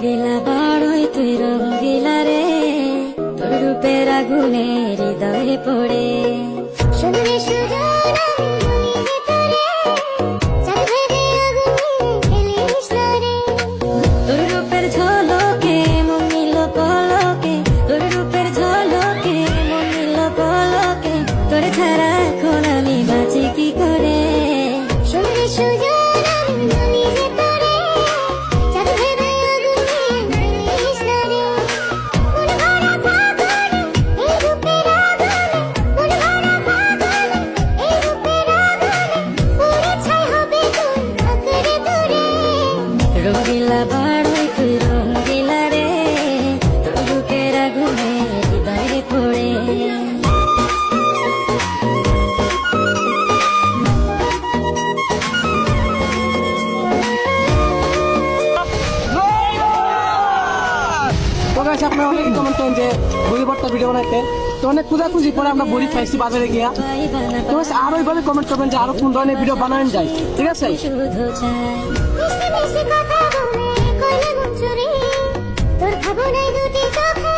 রঙ্গিলা বড়ই তুই রঙ্গিলা রে, তোর রূপের আগুনে হৃদয়ে পড়ে। শুনলে সুজন আমি ভেতরে, চাঁদ ভেবে আগুনে খেলিস না রে। তোর রূপের ঝলকে মন নিল পলকে, তোর রূপের ঝলকে মন নিল পলকে, তোর ছাড়া এখন আমি বাঁচি কি করে। শুনলে সুজন আমি ভেতরে, চাঁদ ভেবে আগুনে খেলিস না রে। মন ভরা ফাগুনে এই রূপের আগুনে, মন ভরা ফাগুনে এই রূপের আগুনে, পুরে ছাই হবে তোর আঁকড়ে ধরে। রঙ্গিলা বড়ই তুই রঙ্গিলা রে, তোর রূপের আগুনে হৃদয়ে পড়ে। তো গাইস আপনারা অনেক কমেন্ট করেন যে বড়ি ভর্তা ভিডিও বানাইতে, তো অনেক খোঁজাখুঁজি পরে আমরা বড়ি পাইছি বাজারে গিয়া। তো গাইস আরো এইভাবে কমেন্ট করবেন যে আরো কোন ধরনের ভিডিও বানানো যায়, ঠিক আছে? শুধু চাই মিষ্টি মিষ্টি কথা বলে কইলে মন চুরি, তোর ভাবনায় দুটি চোখে